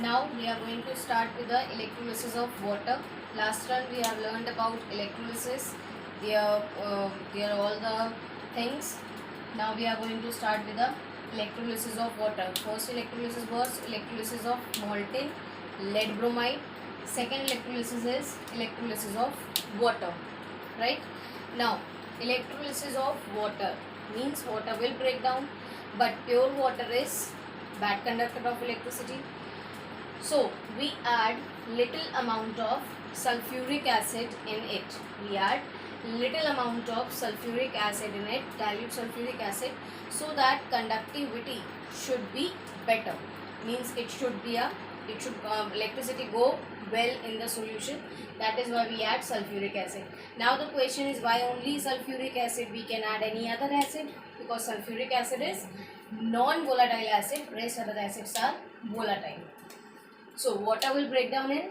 Now we are going to start with the electrolysis of water. Last run we have learned about electrolysis. There are all the things. Now we are going to start with the electrolysis of water. First electrolysis was electrolysis of molten lead bromide. Second electrolysis is electrolysis of water. Right? Now electrolysis of water means water will break down, but pure water is bad conductor of electricity. So we add little amount of sulfuric acid in it. We add little amount of sulfuric acid in it, dilute sulfuric acid, so that conductivity should be better. Means it should electricity go well in the solution. That is why we add sulfuric acid. Now the question is, why only sulfuric acid? We can add any other acid, because sulfuric acid is non-volatile acid. Rest other acids are volatile. So water will break down in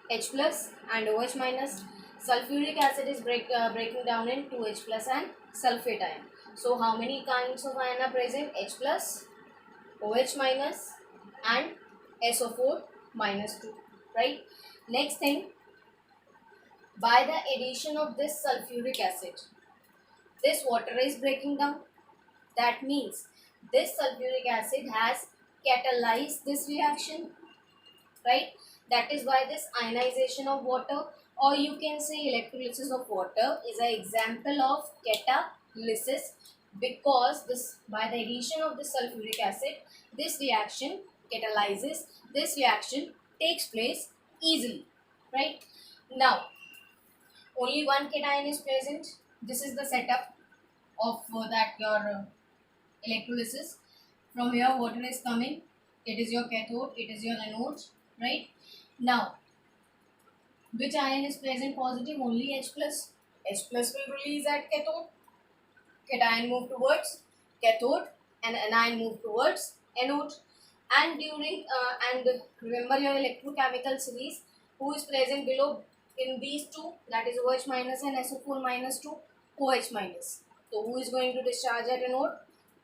H plus and OH minus. Sulfuric acid is breaking down in 2H plus and sulfate ion. So how many kinds of ion are present? H plus, OH minus and SO4 minus 2. Right? Next thing, by the addition of this sulfuric acid, this water is breaking down. That means this sulfuric acid has catalyzed this reaction. Right? That is why this ionization of water, or you can say electrolysis of water, is an example of catalysis, because this, by the addition of the sulfuric acid, this reaction catalyzes, this reaction takes place easily. Right? Now only one cation is present. This is the setup of that your electrolysis. From here water is coming, it is your cathode, it is your anode. Right? Now which ion is present positive? Only H plus. H plus will release at cathode, cation move towards cathode, and anion move towards anode. And during and remember your electrochemical series, who is present below in these two, that is OH minus and SO4 minus to OH minus. So who is going to discharge at anode?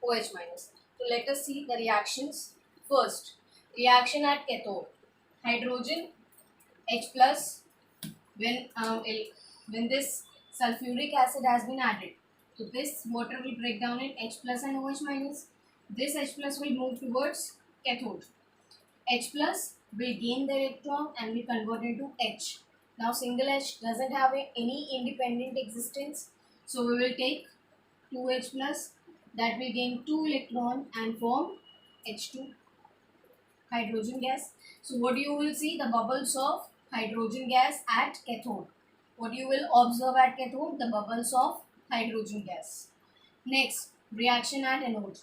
OH minus. So let us see the reactions. First, reaction at cathode. Hydrogen H plus, when this sulfuric acid has been added, so this water will break down in H plus and OH minus. This H plus will move towards cathode. H plus will gain the electron and be converted to H. Now single H doesn't have any independent existence, so we will take 2H plus, that will gain 2 electron and form H2, hydrogen gas. So what you will see, the bubbles of hydrogen gas at cathode. What you will observe at cathode? The bubbles of hydrogen gas. Next, reaction at anode.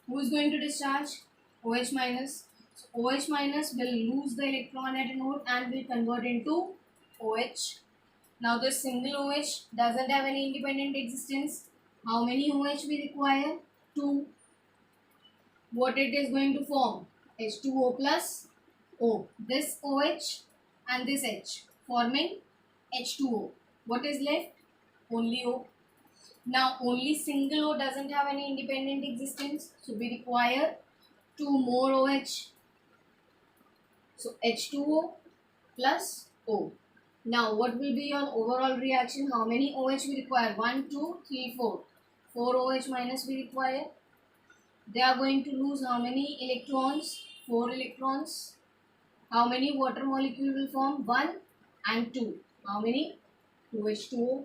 Who is going to discharge? OH minus. So OH minus will lose the electron at anode and will convert into OH. Now this single OH doesn't have any independent existence. How many OH we require? 2. What it is going to form? H2O plus O. This OH and this H forming H2O. What is left? Only O. Now only single O doesn't have any independent existence, so we require 2 more OH. So H2O plus O. Now what will be your overall reaction? How many OH we require? 1, 2, 3, 4. 4 OH minus we require. They are going to lose how many electrons? 4 electrons. How many water molecule will form? 1 and 2. How many? 2H2O.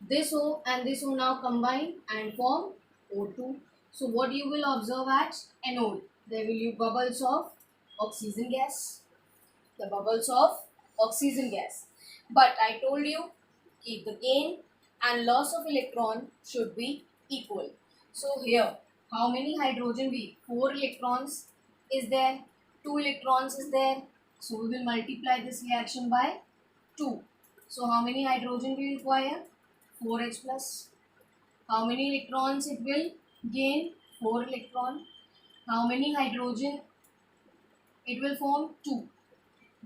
This O and this O now combine and form O2. So what you will observe at anode? There will be bubbles of oxygen gas. The bubbles of oxygen gas. But I told you, the gain and loss of electron should be equal. So here, how many hydrogen we? 4 electrons is there, 2 electrons is there. So we will multiply this reaction by 2. So how many hydrogen we require? 4H plus. How many electrons it will gain? 4 electron. How many hydrogen it will form? 2.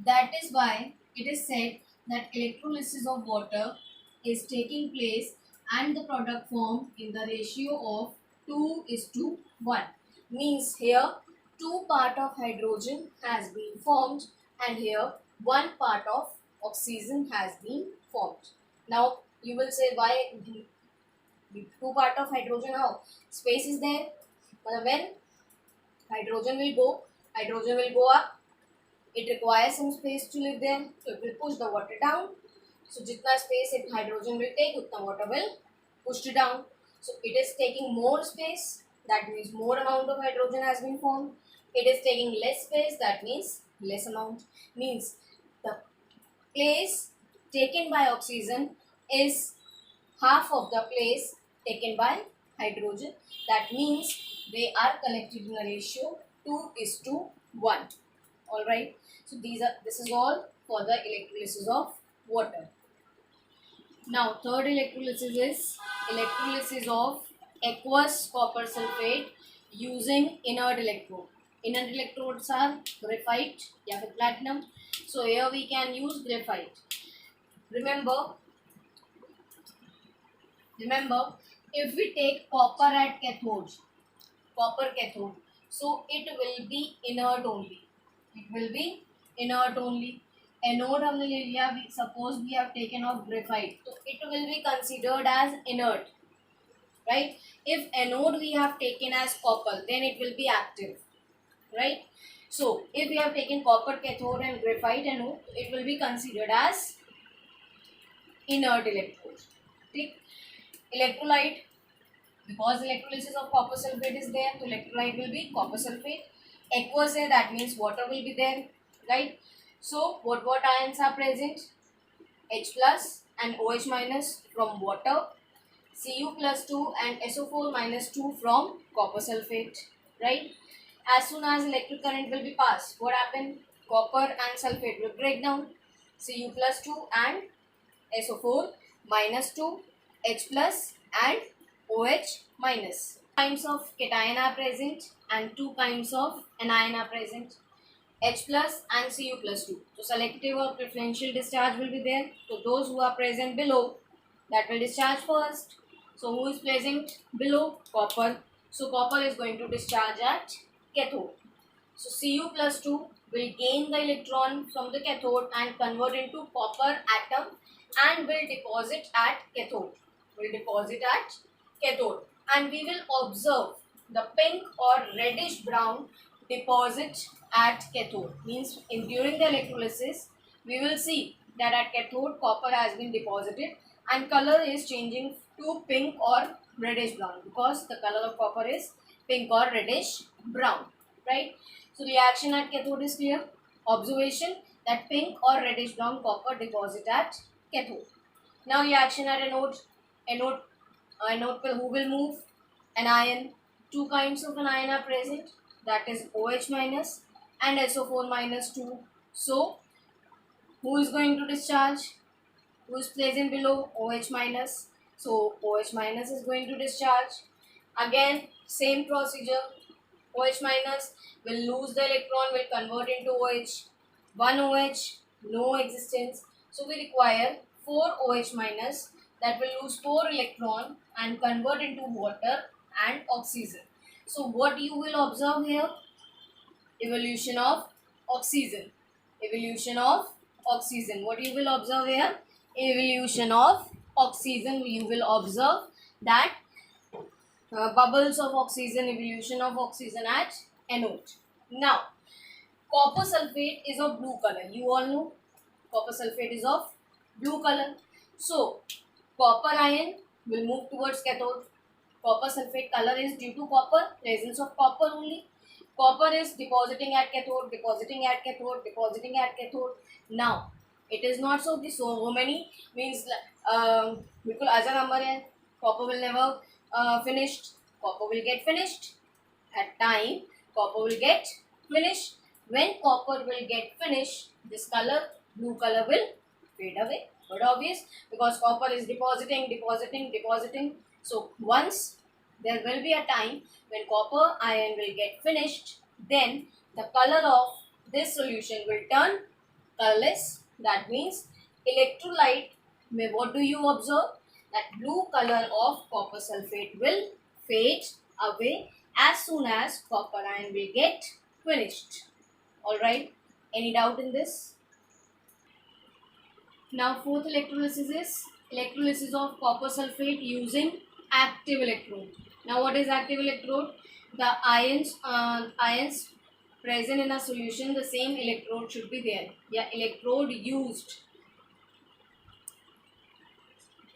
That is why it is said that electrolysis of water is taking place and the product formed in the ratio of 2:1. Means here two part of hydrogen has been formed, and here one part of oxygen has been formed. Now you will say, why two part of hydrogen? How? Space is there. But when hydrogen will go up. It requires some space to live there, so it will push the water down. So jitna space it hydrogen will take, utna water will push it down. So it is taking more space, that means more amount of hydrogen has been formed. It is taking less space, that means less amount. Means the place taken by oxygen is half of the place taken by hydrogen. That means they are collected in a ratio 2:1. All right. So this is all for the electrolysis of water. Now third electrolysis is electrolysis of aqueous copper sulfate using inert electrode. Inert electrodes are graphite या फिर platinum. So here we can use graphite. Remember, if we take copper at cathode, so it will be inert only. Anode हमने ले लिया. Suppose we have taken off graphite, so it will be considered as inert, right? If anode we have taken as copper, then it will be active, right? So if we have taken copper cathode and graphite anode, it will be considered as inert electrode. ठीक? Electrolyte, because electrolysis of copper sulfate is there, so electrolyte will be copper sulfate. Aqueous है, that means water will be there, right? So what ions are present? H plus and OH minus from water, Cu plus 2 and SO4 minus 2 from copper sulfate, right? As soon as electric current will be passed, what happen? Copper and sulfate will break down. Cu plus 2 and SO4 minus 2, H plus and OH minus. Kinds of cation are present and two kinds of anion are present. H plus and Cu plus 2. So selective or preferential discharge will be there. So those who are present below, that will discharge first. So who is present below? Copper. So copper is going to discharge at cathode. So Cu plus 2 will gain the electron from the cathode and convert into copper atom and will deposit at cathode. And we will observe the pink or reddish brown deposit at cathode. Means during the electrolysis, we will see that at cathode copper has been deposited and color is changing to pink or reddish brown, because the color of copper is pink or reddish brown, right? So reaction at cathode is clear. Observation that pink or reddish brown copper deposit at cathode. Now reaction at anode. Anode who will move? Anion. Two kinds of anion are present, that is OH minus and SO4 minus 2. So who is going to discharge? Who is present below? OH minus. So OH minus is going to discharge. Again same procedure. OH minus will lose the electron, will convert into OH. One OH, no existence. So we require 4 OH minus, that will lose 4 electron and convert into water and oxygen. So what you will observe here? Evolution of oxygen. What you will observe here? Evolution of oxygen. You will observe that bubbles of oxygen, evolution of oxygen at anode. Now copper sulfate is of blue color. You all know copper sulfate is of blue color. So copper ion will move towards cathode. Copper sulfate color is due to copper, presence of copper only. Copper is depositing at cathode. Now it is not so many, means बिल्कुल आजा number है. Copper will never finished. Copper will get finished at time. Copper will get finished. When copper will get finished, this color, blue color, will fade away. But obvious, because copper is depositing. So once there will be a time when copper ion will get finished, then the color of this solution will turn colorless. That means electrolyte, what do you observe? That blue color of copper sulfate will fade away as soon as copper ion will get finished. Alright, any doubt in this? Now fourth electrolysis is electrolysis of copper sulfate using active electrode. Now what is active electrode? The ions present in a solution, the same electrode should be there. Yeah, electrode used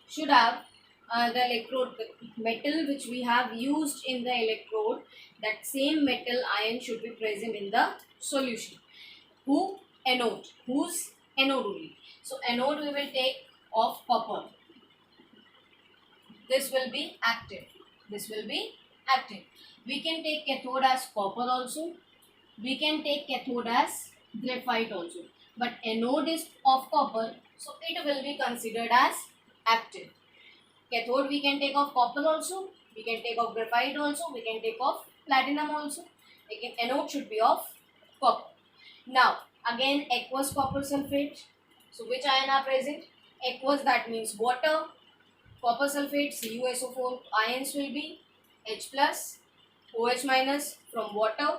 should have the electrode metal which we have used in the electrode, that same metal ion should be present in the solution. Who? Anode. Whose? Anode only. So anode we will take of copper. This will be active. This will be active. We can take cathode as copper also. We can take cathode as graphite also. But anode is of copper, so it will be considered as active. Cathode we can take of copper also. We can take of graphite also. We can take of platinum also. Again, anode should be of copper. Now, again aqueous copper sulfate. So, which ion are present? Aqueous, that means water. Copper sulfate, CuSO4 ions will be H plus, OH minus from water,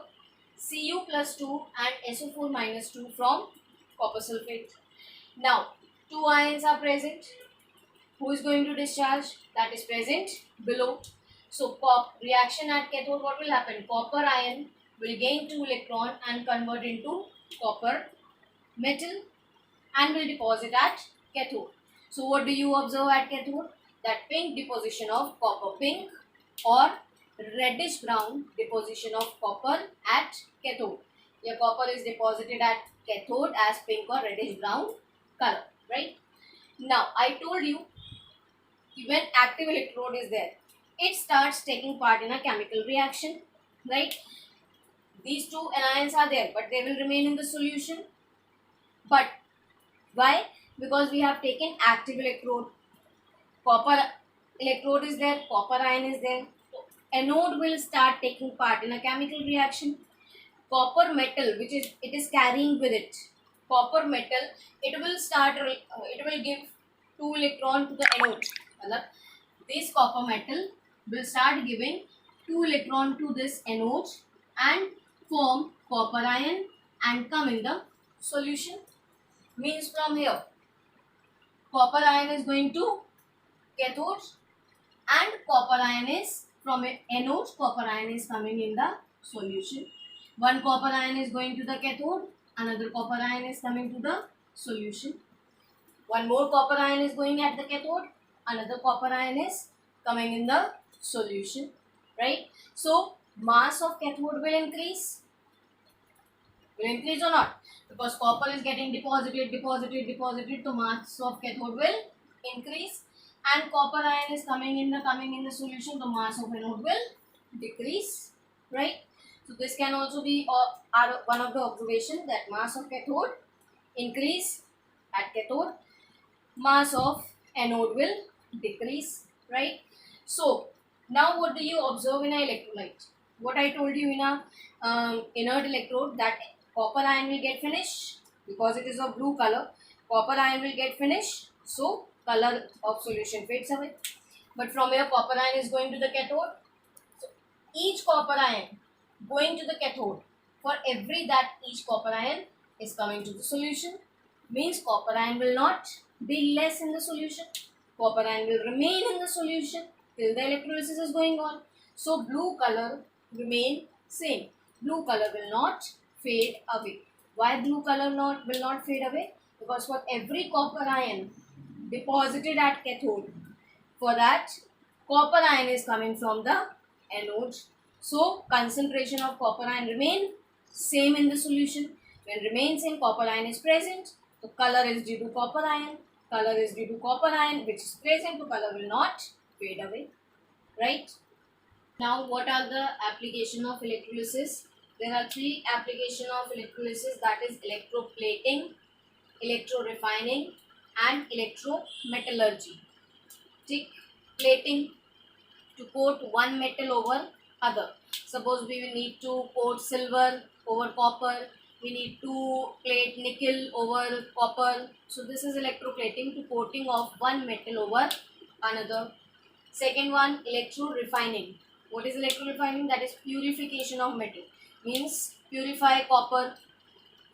Cu plus 2 and SO4 minus 2 from copper sulfate. Now, two ions are present. Who is going to discharge? That is present below. So, reaction at cathode, what will happen? Copper ion will gain 2 electron and convert into copper metal and will deposit at cathode. So, what do you observe at cathode? That pink deposition of copper, pink or reddish brown deposition of copper at cathode. Your copper is deposited at cathode as pink or reddish brown color, right? Now, I told you when active electrode is there, it starts taking part in a chemical reaction, right? These two anions are there, but they will remain in the solution. But why? Because we have taken active electrode. Copper electrode is there, copper ion is there. So anode will start taking part in a chemical reaction. Copper metal, which is it is carrying with it, copper metal, it will give 2 electron to the anode. This copper metal will start giving 2 electron to this anode and form copper ion and come in the solution. Means from here, copper ion is going to cathode and copper ion is from anode, copper ion is coming in the solution. One copper ion is going to the cathode, another copper ion is coming to the solution. One more copper ion is going at the cathode, another copper ion is coming in the solution, right? So, mass of cathode will increase. Will increase or not? Because copper is getting deposited, so mass of cathode will increase. And copper ion is coming in the solution, the mass of anode will decrease, right? So this can also be one of the observation, that mass of cathode increase at cathode, mass of anode will decrease, right? So now what do you observe in an electrolyte? What I told you in a inert electrode, that copper ion will get finished because it is of blue color. Copper ion will get finished, so color of solution fades away. But from here copper ion is going to the cathode. So each copper ion going to the cathode, for every that each copper ion is coming to the solution, means copper ion will not be less in the solution. Copper ion will remain in the solution till the electrolysis is going on. So blue color remain same. Blue color will not fade away. Why blue color will not fade away? Because for every copper ion deposited at cathode, for that copper ion is coming from the anode. So concentration of copper ion remain same in the solution. When remains same, copper ion is present, so color is due to copper ion. Color is due to copper ion which is present, so color will not fade away, right? Now what are the application of electrolysis? There are 3 application of electrolysis, that is electroplating, electrorefining and electrometallurgy. Take plating, to coat one metal over other. Suppose we will need to coat silver over copper, we need to plate nickel over copper. So this is electroplating, to coating of one metal over another. Second one, electrorefining. What is electrorefining? That is purification of metal. Means purify copper,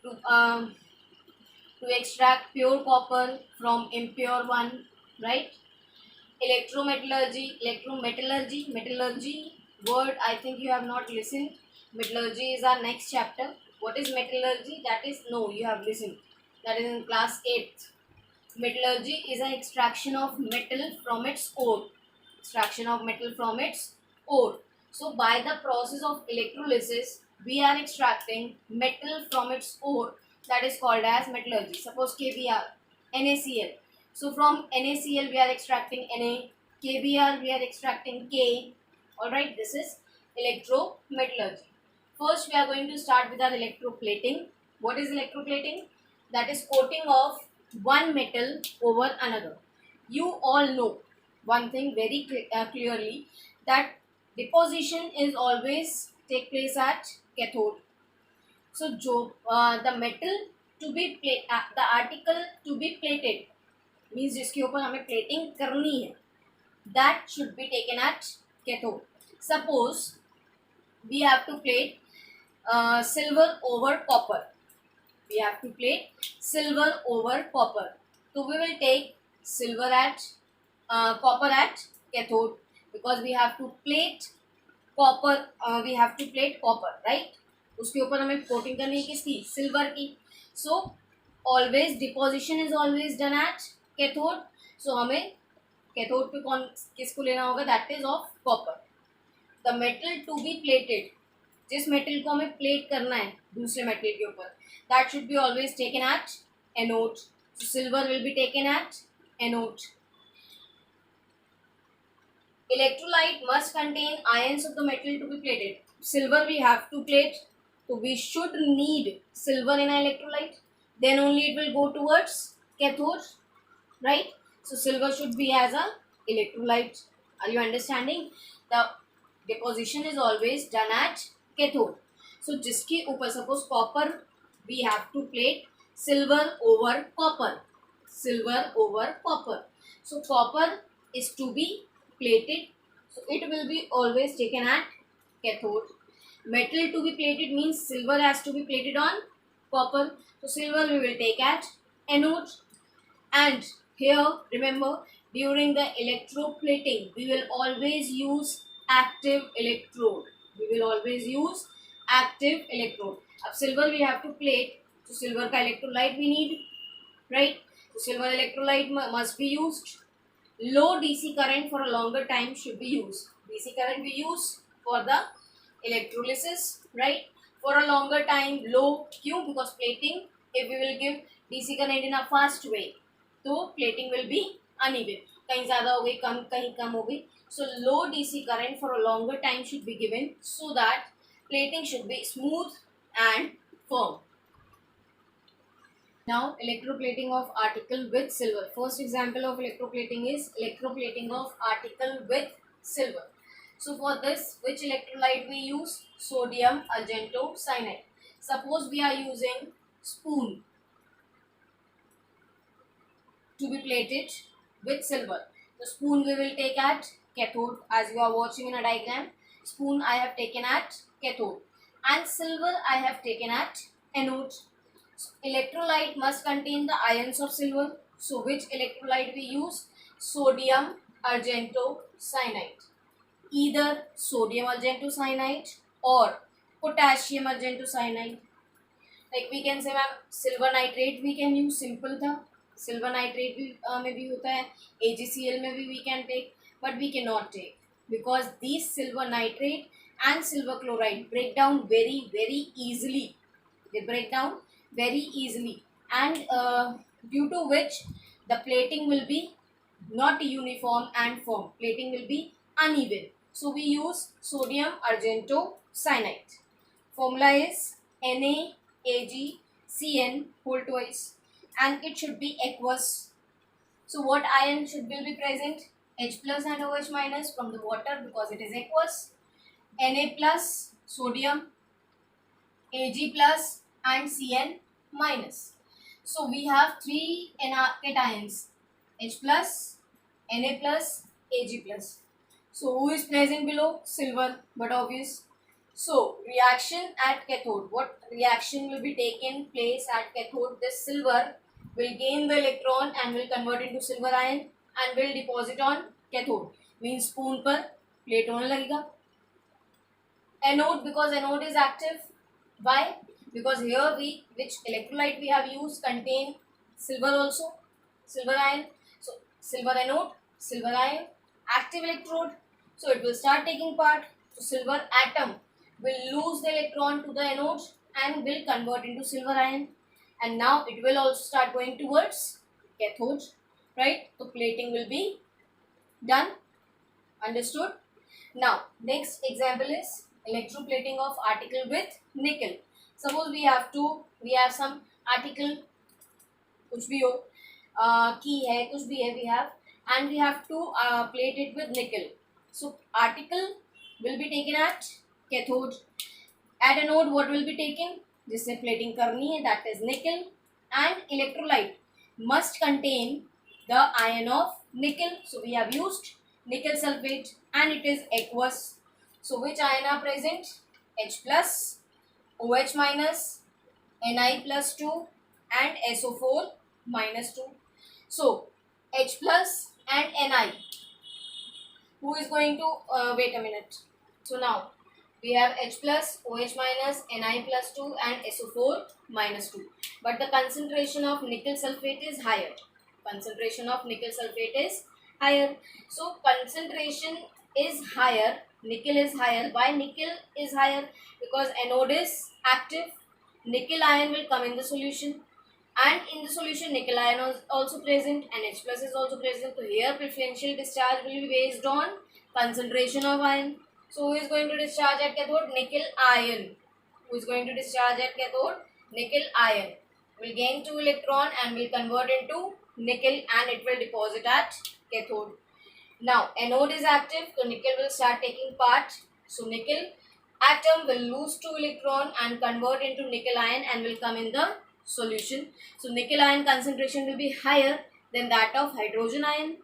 to extract pure copper from impure one, right? Metallurgy word I think you have not listened. Metallurgy is our next chapter. What is metallurgy? That is, no, you have listened. That is in class 8th. Metallurgy is an extraction of metal from its ore. Extraction of metal from its ore. So by the process of electrolysis, we are extracting metal from its ore. That is called as metallurgy. Suppose KBr, NaCl. So from NaCl we are extracting Na. KBr we are extracting K. Alright, this is electrometallurgy. First we are going to start with our electroplating. What is electroplating? That is coating of one metal over another. You all know one thing very clearly, that deposition is always take place at cathode. So the metal to be the article to be plated means जिसके ऊपर हमें plating करनी है, that should be taken at cathode. Suppose we have to plate silver over copper. We have to plate silver over copper. So we will take silver at copper at cathode, because we have to plate copper. We have to plate copper, right? उसके ऊपर हमें coating करनी है किसकी? Silver की. So always deposition is always done at cathode. So हमें cathode पे कौन किसको लेना होगा? That is of copper. The metal to be plated, जिस मेटल को हमें प्लेट करना है दूसरे मेटल के ऊपर, that should be always taken at anode. So silver will be taken at anode. Electrolyte must contain ions of the metal to be plated. Silver we have to plate, so we should need silver in an electrolyte. Then only it will go towards cathode, right? So silver should be as a electrolyte. Are you understanding? The deposition is always done at cathode. So जिसके ऊपर suppose copper, we have to plate silver over copper. Silver over copper. So copper is to be plated. So it will be always taken at cathode. Metal to be plated means silver has to be plated on copper. So silver we will take at anode. And here remember, during the electroplating we will always use active electrode. We will always use active electrode. अब silver we have to plate, so silver का electrolyte we need, right? So silver electrolyte must be used. Low DC current for a longer time should be used. DC current we use for the electrolysis, right? For a longer time, low. क्यों? Because plating, if we will give DC current in a fast way, तो plating will be uneven. कहीं ज़्यादा हो गई, कहीं कम हो गई. So low DC current for a longer time should be given, so that plating should be smooth and firm. Now electroplating of article with silver. First example of electroplating is electroplating of article with silver. So for this, which electrolyte we use? Sodium argentocyanide. Suppose we are using spoon to be plated with silver. The spoon we will take at cathode, as you are watching in a diagram. Spoon I have taken at cathode, and silver I have taken at anode. So electrolyte must contain the ions of silver. So which electrolyte we use? Sodium argentocyanide. Either sodium argentocyanide or potassium argentocyanide. Like we can say, ma'am, silver nitrate we can use. Simple था. Silver nitrate भी में भी होता है. AgCl में भी we can take, but we cannot take, because these silver nitrate and silver chloride break down very easily. They break down very easily, and due to which the plating will be not uniform and firm. Plating will be uneven. So we use sodium argentocyanide. Formula is NaAgCN whole twice, and it should be aqueous. So what ion should will be present? H plus and OH minus from the water, because it is aqueous. Na plus sodium, Ag plus and Cn minus. So we have three cations: H plus, Na plus, Ag plus. So who is present below? Silver, but obvious. So reaction at cathode. What reaction will be taken place at cathode? This silver will gain the electron and will convert into silver ion and will deposit on cathode. Means spoon पर plate होने लगेगा. Anode, because anode is active. Why? Because here which electrolyte we have used contain silver also, silver ion. So silver anode, silver ion, active electrode. So it will start taking part. So silver atom will lose the electron to the anode and will convert into silver ion. And now it will also start going towards cathode, right? So plating will be done. Understood? Now, next example is electroplating of article with nickel. Suppose we have some article, कुछ भी हो, key है, कुछ भी है, and we have to plate it with nickel. So, article will be taken at cathode. At anode, what will be taken? जिससे plating करनी है, that is nickel, and electrolyte must contain the ion of nickel. So, we have used nickel sulfate and it is aqueous. So which ion are present? H plus, OH minus, Ni plus 2 and SO4 minus 2. So H plus and Ni. Who is going to, wait a minute. So now we have H plus, OH minus, Ni plus 2 and SO4 minus 2. But the concentration of nickel sulfate is higher. Concentration of nickel sulfate is higher. So concentration is higher, nickel is higher. Why nickel is higher? Because anode is active, nickel ion will come in the solution, and in the solution nickel ion is also present and H plus is also present. So here preferential discharge will be based on concentration of ion. So who is going to discharge at cathode? Nickel ion. Who is going to discharge at cathode? Nickel ion will gain 2 electron and will convert into nickel and it will deposit at cathode. Now anode is active, so nickel will start taking part. So nickel atom will lose 2 electron and convert into nickel ion and will come in the solution. So nickel ion concentration will be higher than that of hydrogen ion.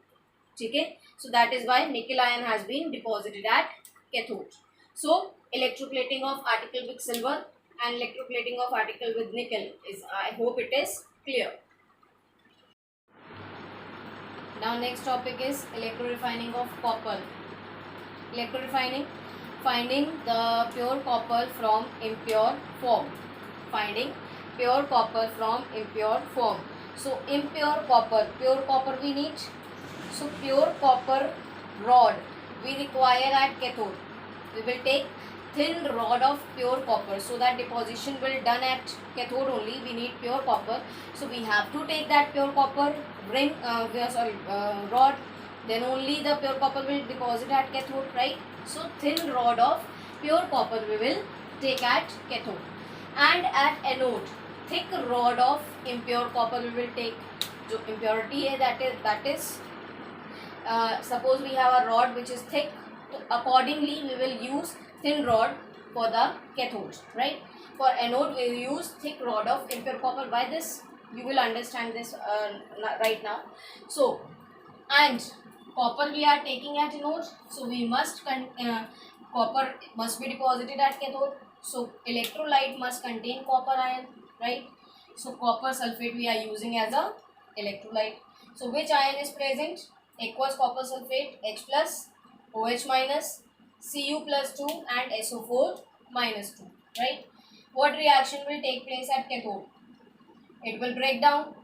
Okay? So that is why nickel ion has been deposited at cathode. So electroplating of article with silver and electroplating of article with nickel is, I hope it is clear. Now next topic is electrorefining of copper. Electrorefining, finding the pure copper from impure form. Finding pure copper from impure form. So impure copper, pure copper we need. So pure copper rod we require at cathode. We will take thin rod of pure copper, so that deposition will done at cathode only. We need pure copper, so we have to take that pure copper ring, rod, then only the pure copper will deposit at cathode, right? So thin rod of pure copper we will take at cathode, and at anode thick rod of impure copper we will take. जो impurity है that is suppose we have a rod which is thick, so accordingly we will use thin rod for the cathode, right? For anode we will use thick rod of impure copper. By this you will understand this right now. So and copper we are taking at anode, so we must copper must be deposited at cathode. So electrolyte must contain copper ion, right? So copper sulfate we are using as a electrolyte. So which ion is present? Aqueous copper sulfate, H plus, OH minus, Cu plus 2 and SO4 minus 2, right? What reaction will take place at cathode? It will break down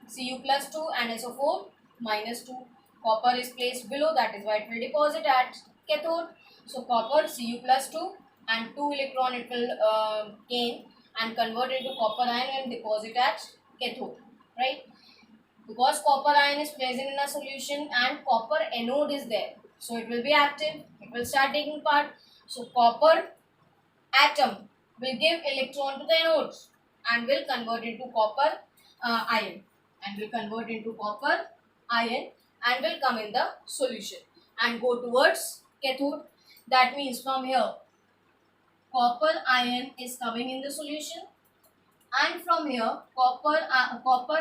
Cu plus 2 and SO4 minus 2. Copper is placed below, that is why it will deposit at cathode. So copper Cu plus 2 and 2 electron it will gain and convert into copper ion and deposit at cathode, right? Because copper ion is present in a solution and copper anode is there, so it will be active, it will start taking part. So copper atom will give electron to the anode and will convert into copper ion and will convert into copper ion and will come in the solution and go towards cathode. That means from here copper ion is coming in the solution, and from here copper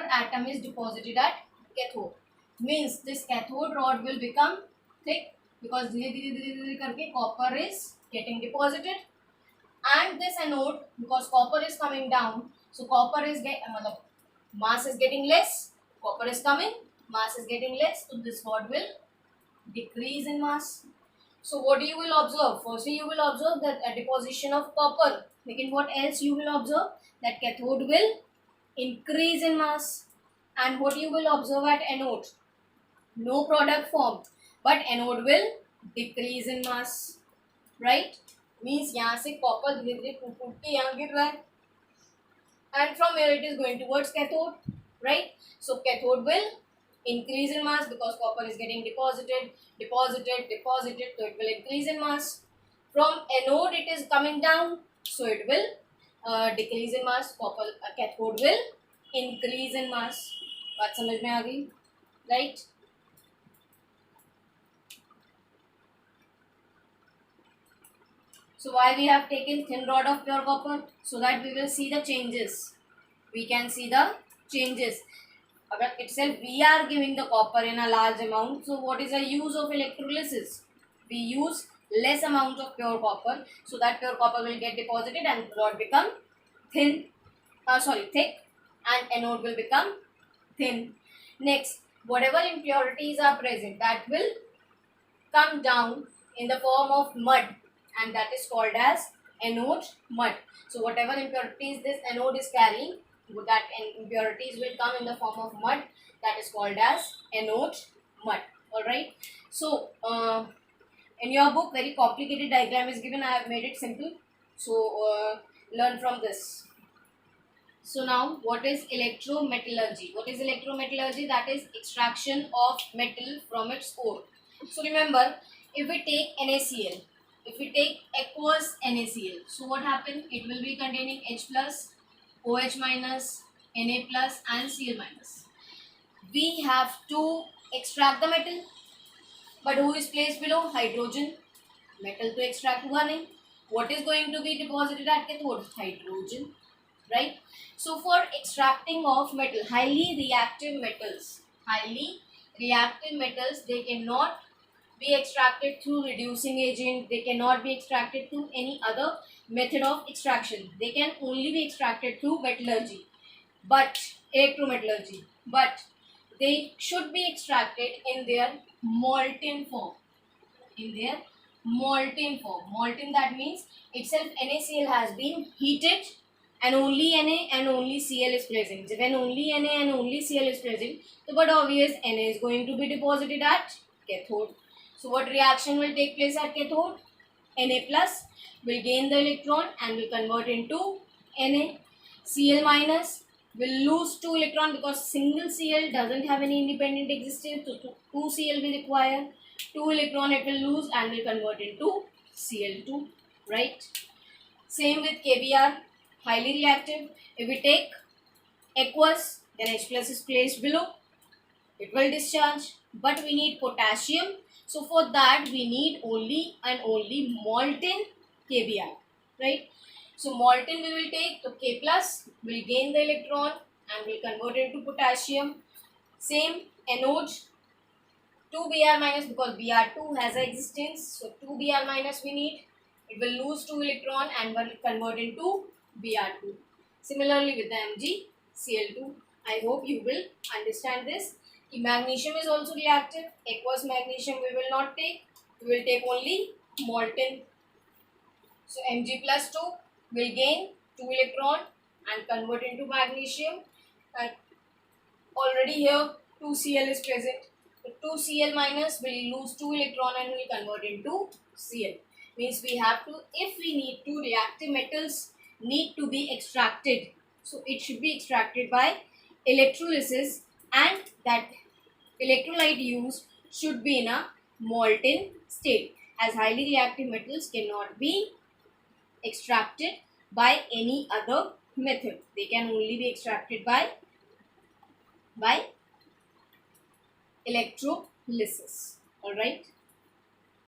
atom is deposited at cathode. Means this cathode rod will become thick because धीरे धीरे करके copper is getting deposited. and this anode, because copper is coming down, so copper is mass is getting less, copper is coming, mass is getting less, so this what will decrease in mass. So what you will observe? Firstly, you will observe that a deposition of copper. Again, what else you will observe? That cathode will increase in mass. And what you will observe at anode? No product formed, but anode will decrease in mass. Right? Means यहाँ से copper धीरे धीरे टूट के यहाँ गिर रहा है. And from here it is going towards cathode. Right? So cathode will increase in mass because copper is getting deposited, so it will increase in mass. From anode it is coming down, so it will decrease in mass. Cathode will increase in mass. बात समझ में आ गई, right? So why we have taken thin rod of pure copper? So that we will see the changes. We can see the changes. But itself we are giving the copper in a large amount, so what is the use of electrolysis? We use less amount of pure copper, so that pure copper will get deposited and rod become thick, and anode will become thin. Next, whatever impurities are present, that will come down in the form of mud, and that is called as anode mud. So whatever impurities this anode is carrying, that impurities will come in the form of mud, that is called as anode mud. Alright, so in your book very complicated diagram is given. I have made it simple, so learn from this. So now, what is electrometallurgy? What is electrometallurgy? That is extraction of metal from its ore. So remember, if we take NaCl, if we take aqueous NaCl, so what happens? It will be containing H plus, OH minus, Na plus and Cl minus. We have to extract the metal, but who is placed below? Hydrogen. Metal to extract हुआ नहीं. What is going to be deposited at cathode? Hydrogen, right? So for extracting of metal, highly reactive metals, they cannot be extracted through reducing agent. They cannot be extracted through any other method of extraction. They can only be extracted through metallurgy, but electrometallurgy. But they should be extracted in their molten form. Molten, that means itself NaCl has been heated and only Na and only Cl is present. When only Na and only Cl is present, so but obvious Na is going to be deposited at cathode. So what reaction will take place at cathode? Na plus will gain the electron and will convert into Na. Cl minus will lose 2 electron because single Cl doesn't have any independent existence, so 2 Cl will require 2 electron, it will lose and will convert into Cl2, right? Same with KBr, highly reactive. If we take aqueous, then H plus is placed below, it will discharge, but we need potassium. So for that we need only and only molten KBr, right? So molten we will take, so K plus will gain the electron and will convert it into potassium. Same anode, 2 Br minus, because Br2 has an existence, so 2 Br minus we need. It will lose 2 electron and will convert into Br2. Similarly with the MgCl2. I hope you will understand this. Magnesium is also reactive. Aqueous magnesium we will not take. We will take only molten. So Mg plus 2 will gain 2 electron and convert into magnesium. And already here 2 Cl is present. So 2 Cl minus will lose 2 electron and will convert into Cl. Means we have to, if we need to, reactive metals need to be extracted. So it should be extracted by electrolysis, and that electrolyte used should be in a molten state, as highly reactive metals cannot be extracted by any other method. They can only be extracted by electrolysis. Alright.